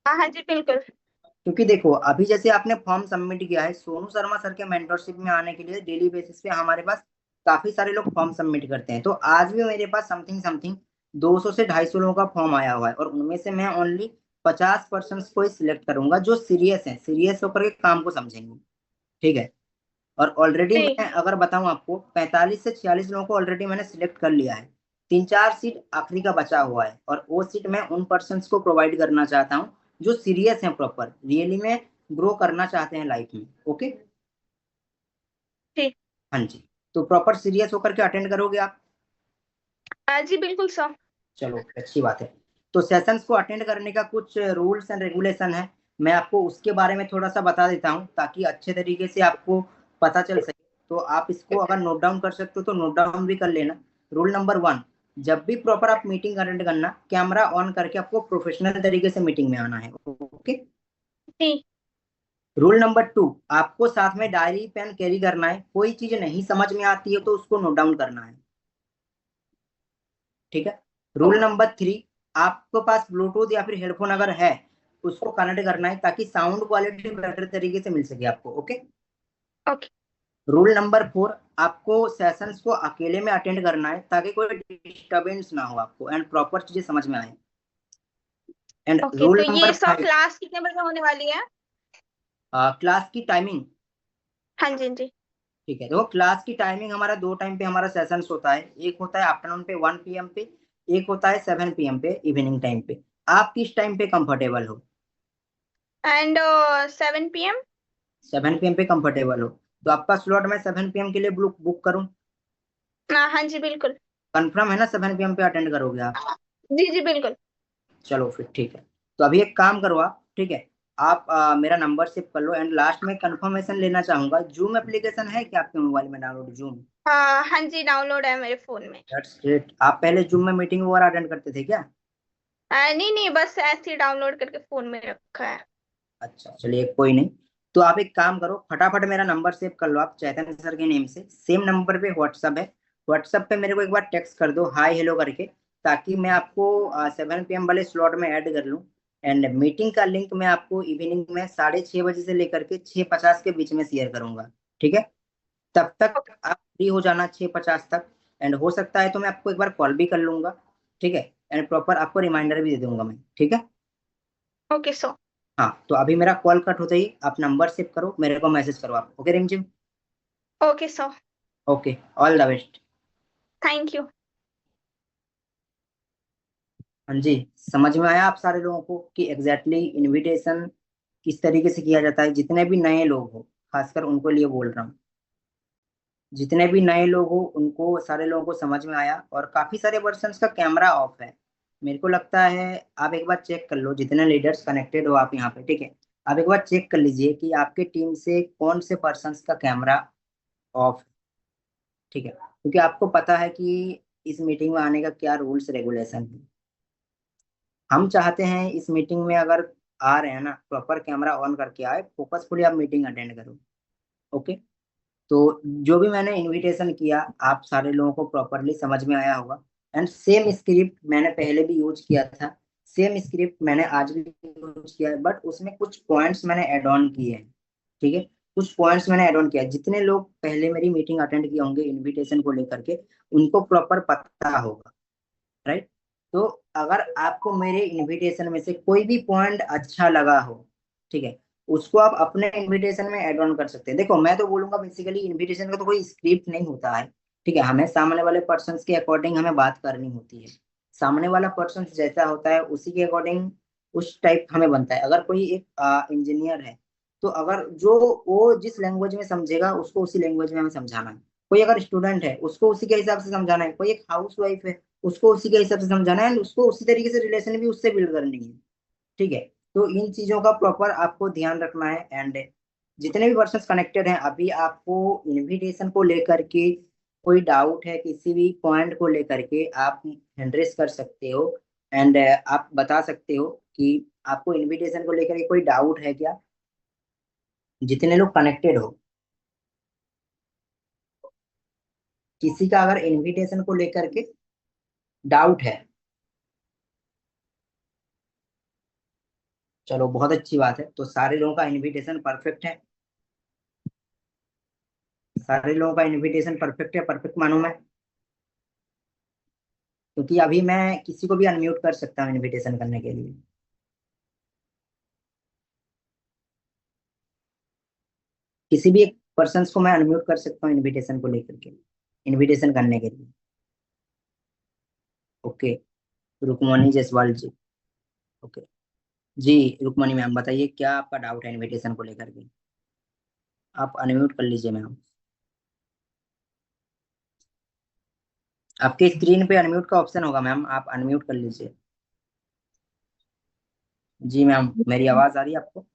हाँ हाँ जी बिल्कुल। क्योंकि देखो अभी जैसे आपने फॉर्म सबमिट किया है सोनू शर्मा सर के मेंटरशिप में आने के लिए, डेली बेसिस पे हमारे पास काफी सारे लोग फॉर्म सबमिट करते हैं, तो आज भी मेरे पास समथिंग समथिंग 200 से 250 लोगों का फॉर्म आया हुआ है, और उनमें से मैं ओनली 50% को ही सिलेक्ट करूंगा जो सीरियस है, सीरियस होकर के काम को समझेंगे। ठीक है। और ऑलरेडी जी मैं अगर बताऊं आपको 45 से 46 लोगों को ऑलरेडी मैंने सिलेक्ट कर लिया है, 3-4 सीट आखिरी का बचा हुआ है, और वो सीट मैं उन पर्सन को प्रोवाइड करना चाहता हूँ जो सीरियस हैं, प्रॉपर रियली में ग्रो करना चाहते हैं लाइफ में। ओके। जी। हाँ जी। तो प्रॉपर सीरियस होकर के अटेंड करोगे आप? जी बिल्कुल सर। चलो अच्छी बात है। तो सेशंस को अटेंड करने का कुछ रूल्स एंड रेगुलेशन है, मैं आपको उसके बारे में थोड़ा सा बता देता हूँ ताकि अच्छे तरीके से आपको पता चल सके। तो आप इसको अगर नोट डाउन कर सकते हो तो नोट डाउन भी कर लेना। रूल नंबर 1, जब भी प्रॉपर आप मीटिंग अटेंड करना, कैमरा ऑन करके आपको प्रोफेशनल तरीके से मीटिंग में आना है। ओके। जी रूल नंबर 2, आपको साथ में डायरी पेन कैरी करना है, कोई चीज नहीं समझ में आती है तो उसको नोट डाउन करना है। ठीक है। रूल नंबर 3, आपके पास ब्लूटूथ या फिर हेडफोन अगर है उसको कनेक्ट करना है ताकि साउंड क्वालिटी बेटर तरीके से मिल सके आपको। ओके। ओके। रूल नंबर 4, आपको सेशंस को अकेले में अटेंड करना है ताकि कोई डिस्टरबेंस ना हो आपको एंड प्रॉपर चीजें समझ में आए। एंड ओके, रूल तो नंबर ये सब 5, क्लास कितने बजे होने वाली है? क्लास की टाइमिंग, हाँ जी। जी ठीक है, देखो क्लास की टाइमिंग हमारा दो टाइम पे हमारा सेशंस होता है, एक होता है आफ्टरनून पे 1 PM पे, एक होता है 7 PM पे इवनिंग टाइम पे। आप किस टाइम पे कंफर्टेबल हो? And 7 PM। 7 PM पे कंफर्टेबल हो तो आपका स्लॉट मैं 7 PM के लिए बुक बुक करूं? हाँ जी बिल्कुल। कंफर्म है ना 7 PM पे अटेंड करोगे आप? जी जी बिल्कुल। चलो फिर ठीक है। तो अभी एक काम करो आप, ठीक है, आप मेरा नंबर सेव कर लो एंड लास्ट में कंफर्मेशन लेना चाहूंगा। जूम एप्लीकेशन है क्या आपके मोबाइल में डाउनलोड, जूम? हाँ जी डाउनलोड है मेरे फोन में। That's great. आप पहले जूम में मीटिंग वगैरह अटेंड करते थे क्या? नहीं नहीं, बस ऐसे ही डाउनलोड करके फोन में रखा है। अच्छा चलिए कोई नहीं। तो आप एक काम करो, फटाफट मेरा नंबर सेव कर लो आप चैतन्य सर के नेम से, सेम नंबर पे व्हाट्सअप है। व्हाट्सअप पे मेरे को एक बार टेक्स्ट कर दो हाय हेलो करके, ताकि मैं आपको 7 PM वाले स्लॉट में ऐड कर लूँ। एंड मीटिंग का लिंक मैं आपको इवनिंग में 6:30 बजे से लेकर के 6:50 के बीच में शेयर करूंगा। ठीक है, तब तक आप फ्री हो जाना 6:50 तक। एंड हो सकता है तो मैं आपको एक बार कॉल भी कर लूंगा। ठीक है, एंड प्रॉपर आपको रिमाइंडर भी दे दूंगा मैं। ठीक है। Okay so. हाँ, तो अभी मेरा कॉल कट होते ही आप नंबर सेव करो, मेरे को मैसेज करो आप। ओके रिमझिम। Okay so. Okay, all the best. Thank you. हाँ जी, समझ में आया आप सारे लोगों को कि एग्जैक्टली इनविटेशन किस तरीके से किया जाता है? जितने भी नए लोग हो, खासकर उनको लिए बोल रहा हूँ, जितने भी नए लोग हो उनको, सारे लोगों को समझ में आया। और काफी सारे पर्सन का कैमरा ऑफ है, मेरे को लगता है। आप एक बार चेक कर लो, जितने लीडर्स कनेक्टेड हो आप यहाँ पे, ठीक है, आप एक बार चेक कर लीजिए कि आपके टीम से कौन से पर्सन का कैमरा ऑफ। ठीक है, क्योंकि आपको पता है कि इस मीटिंग में आने का क्या रूल्स रेगुलेशन है। हम चाहते हैं इस मीटिंग में अगर आ रहे हैं ना, प्रॉपर कैमरा ऑन करके आए, फोकसफुली आप मीटिंग अटेंड करो। ओके। तो जो भी मैंने इनविटेशन किया, आप सारे लोगों को प्रॉपरली समझ में आया होगा। एंड सेम स्क्रिप्ट मैंने पहले भी यूज किया था, सेम स्क्रिप्ट मैंने आज भी यूज किया है, बट उसमें कुछ पॉइंट्स मैंने ऐड ऑन किए हैं। ठीक है, कुछ पॉइंट्स मैंने ऐड ऑन किया है। जितने लोग पहले मेरी मीटिंग अटेंड किए होंगे इनविटेशन को लेकर के, उनको प्रॉपर पता होगा, राइट? तो अगर आपको मेरे इनविटेशन में से कोई भी पॉइंट अच्छा लगा हो, ठीक है, उसको आप अपने इनविटेशन में ऐड ऑन कर सकते हैं। देखो मैं तो बोलूंगा बेसिकली इनविटेशन का तो कोई स्क्रिप्ट नहीं होता है। ठीक है, हमें सामने वाले पर्सन के अकॉर्डिंग हमें बात करनी होती है। सामने वाला पर्सन जैसा होता है उसी के अकॉर्डिंग उस टाइप हमें बनता है। अगर कोई एक इंजीनियर है, तो अगर जो वो जिस लैंग्वेज में समझेगा उसको उसी लैंग्वेज में हमें समझाना है। कोई अगर स्टूडेंट है उसको उसी के हिसाब से समझाना है। कोई एक हाउस वाइफ है, उसको उसी के हिसाब से समझाना है, उसको उसी तरीके से रिलेशन भी उससे बिल्ड करनी है। ठीक है, तो इन चीजों का प्रॉपर आपको ध्यान रखना है। एंड जितने भी पर्सन कनेक्टेड हैं, अभी आपको इनविटेशन को लेकर के कोई डाउट है, किसी भी पॉइंट को लेकर के आप एड्रेस कर सकते हो। एंड आप बता सकते हो कि आपको इनविटेशन को लेकर के कोई डाउट है क्या, जितने लोग कनेक्टेड हो। किसी का अगर इनविटेशन को लेकर के डाउट है, चलो बहुत अच्छी बात है, तो सारे लोगों का इनविटेशन परफेक्ट है। सारे लोगों का इनविटेशन परफेक्ट है, परफेक्ट मानूं मैं? क्योंकि अभी मैं किसी को भी अनम्यूट कर सकता हूँ इनविटेशन करने के लिए। किसी भी एक पर्सन को मैं अनम्यूट कर सकता हूँ इनविटेशन को लेकर के, इनविटेशन करने के लिए। ओके, रुकमणी जायसवाल जी। ओके जी, रुकमणी मैम बताइए क्या आपका डाउट है इनविटेशन को लेकर के? आप अनम्यूट कर लीजिए मैम। आपके स्क्रीन पे अनम्यूट का ऑप्शन होगा मैम, आप अनम्यूट कर लीजिए। जी मैम, मेरी आवाज आ रही है आपको?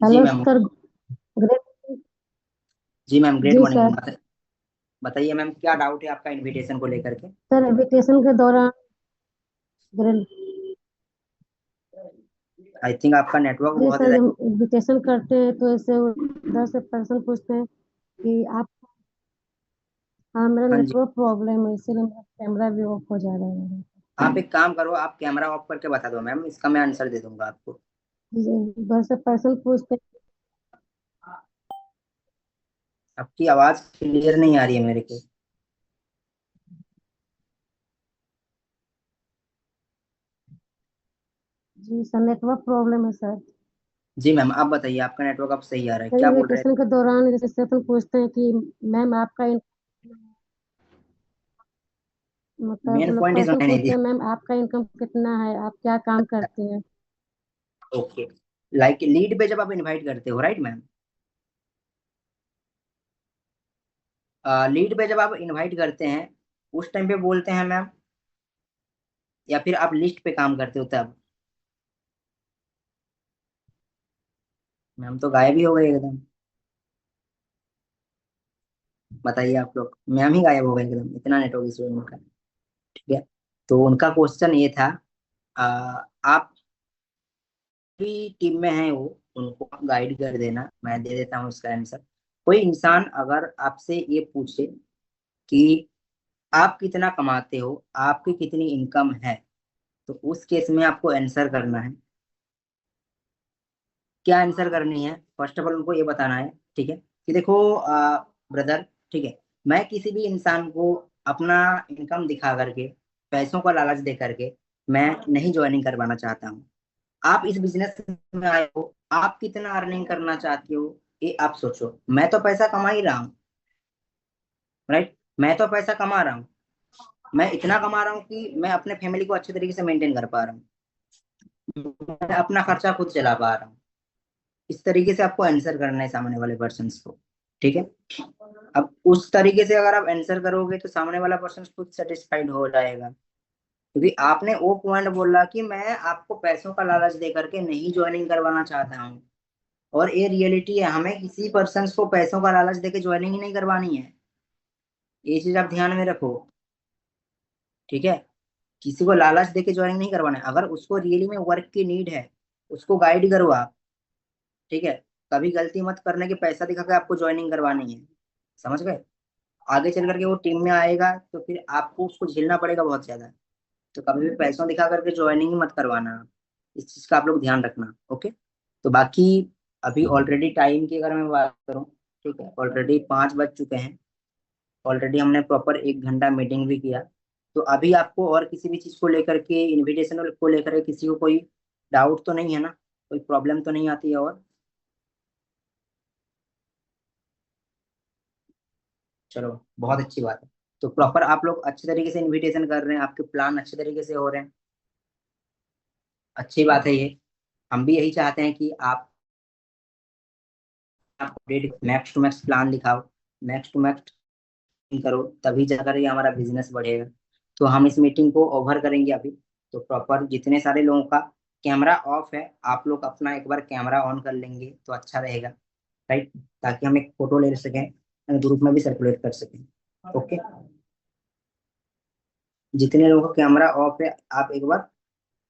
जी हेलो मैम। सर। ग्रेट। जी मैम, ग्रेट जी मॉर्निंग सर। मैम। बताइए मैम क्या डाउट है आपका इनविटेशन को लेकर के? सर एजुकेशन के दौरान ग्रेट। आई थिंक आपका नेटवर्क जी बहुत सर, ज्यादा। जब एजुकेशन करते हैं तो ऐसे उधर से पर्सन पूछते हैं कि आप, हाँ मेरा हाँ जी, नेटवर्क प्रॉब्लम है इसीलिए मेरा कैमरा भी ऑफ हो जा रहा है। आप एक काम करो, आप कैमरा ऑफ करके बता दो मैम, इसका मैं आंसर दे दूंगा आपको। जी, उधर से पर्सन पूछते हैं। आपकी आवाज क्लियर नहीं आ रही है मेरे को। जी सर, नेटवर्क प्रॉब्लम है सर। जी मैम, आप बताइए, आपका नेटवर्क अब सही आ रहा है, सर क्या बोल रहे इन्विटेशन थे? के दौरान जैसे अपन पूछते हैं कि मैम आपका मतलब मेन मतलब पॉइंट ही क्वेश्चन सुनाई नहीं पूछते दिया। हैं मैम आपका इनकम कितना है, आप क्या काम करती हैं। ओके, लाइक लीड पे जब आप इनवाइट करते हो, राइट मैम? लीड पे जब आप इनवाइट करते हैं, उस टाइम पे बोलते हैं मैम, या फिर आप लिस्ट पे काम करते हो तब? मैम तो गायब ही हो गए एकदम। बताइए आप लोग, मैम ही गायब हो गए एकदम, इतना नेटवर्क इशू है उनका। ठीक है, तो उनका क्वेश्चन ये था, आप भी टीम में हैं वो, उनको गाइड कर देना, मैं दे देता हूँ उसका आंसर। कोई इंसान अगर आपसे ये पूछे कि आप कितना कमाते हो, आपकी कितनी इनकम है, तो उस केस में आपको आंसर करना है। क्या आंसर करनी है, फर्स्ट ऑफ ऑल उनको ये बताना है, ठीक है, कि देखो ब्रदर, ठीक है, मैं किसी भी इंसान को अपना इनकम दिखा करके, पैसों का लालच दे करके मैं नहीं ज्वाइनिंग करवाना चाहता हूँ। आप इस बिजनेस में आए हो, आप कितना अर्निंग करना चाहते हो, ये आप सोचो। मैं तो पैसा कमा ही रहा हूँ, राइट? मैं तो पैसा कमा रहा हूँ, मैं इतना कमा रहा हूँ कि मैं अपने फैमिली को अच्छे तरीके से मेंटेन कर पा रहा हूँ, मैं अपना खर्चा खुद चला पा रहा हूँ। इस तरीके से आपको आंसर करना है सामने वाले पर्सन को, ठीक है। अब उस तरीके से अगर आप आंसर करोगे तो सामने वाला पर्सन खुद सेटिस्फाइड हो जाएगा, क्योंकि आपने वो पॉइंट बोला कि मैं आपको पैसों का लालच दे करके नहीं ज्वाइनिंग करवाना चाहता हूँ। और ये रियलिटी है, हमें किसी पर्सन को पैसों का लालच देके ज्वाइनिंग ही नहीं करवानी है। ये चीज आप ध्यान में रखो, ठीक है। किसी को लालच देके ज्वाइनिंग नहीं करवाना है, अगर उसको रियली में वर्क की नीड है, उसको गाइड करो आप, ठीक है। कभी गलती मत करने की पैसा दिखा के आपको ज्वाइनिंग करवानी है, समझ गए? आगे चल करके वो टीम में आएगा तो फिर आपको उसको झेलना पड़ेगा बहुत ज्यादा। तो कभी भी पैसों दिखा करके ज्वाइनिंग ही मत करवाना, इस चीज का आप लोग ध्यान रखना, ओके। तो बाकी अभी ऑलरेडी टाइम की अगर मैं बात करूँ, ठीक है, ऑलरेडी 5 बज चुके हैं, ऑलरेडी हमने प्रॉपर 1 घंटा मीटिंग भी किया। तो अभी आपको और किसी भी चीज को लेकर के, इनविटेशन को लेकर के किसी को कोई डाउट तो नहीं है ना, कोई प्रॉब्लम तो नहीं आती है? और चलो, बहुत अच्छी बात है। तो प्रॉपर आप लोग अच्छे तरीके से इनविटेशन कर रहे हैं, आपके प्लान अच्छे तरीके से हो रहे हैं, अच्छी बात है ये। हम भी यही चाहते हैं कि आप मैक्स टू मैक्स प्लान दिखाओ, मैक्स टू मैक्स करो, तभी जाकर ये हमारा बिजनेस बढ़ेगा। तो हम इस मीटिंग को ओवर करेंगे अभी। तो प्रॉपर जितने सारे लोगों का कैमरा ऑफ है, आप लोग अपना एक बार कैमरा ऑन कर लेंगे तो अच्छा रहेगा, राइट? ताकि हम एक फोटो ले सकें और ग्रुप में भी सर्कुलेट कर सकें, ओके। जितने लोगों का कैमरा ऑफ है, आप एक बार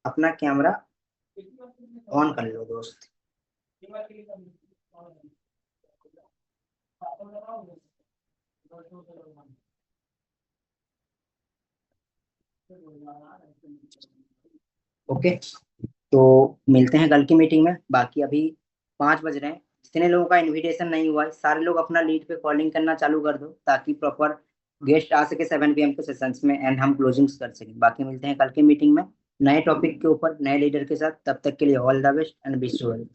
अपना कैमरा ऑन कर लो दोस्त। ओके, तो मिलते हैं कल की मीटिंग में। बाकी अभी 5 बज रहे हैं, जितने लोगों का इनविटेशन नहीं हुआ है सारे लोग अपना लीड पे कॉलिंग करना चालू कर दो, ताकि प्रॉपर गेस्ट आ सके 7 PM के सेशंस में एंड हम क्लोजिंग्स कर सकें। बाकी मिलते हैं कल की मीटिंग में नए टॉपिक के ऊपर, नए लीडर के साथ। तब तक के लिए all the best and wish you well.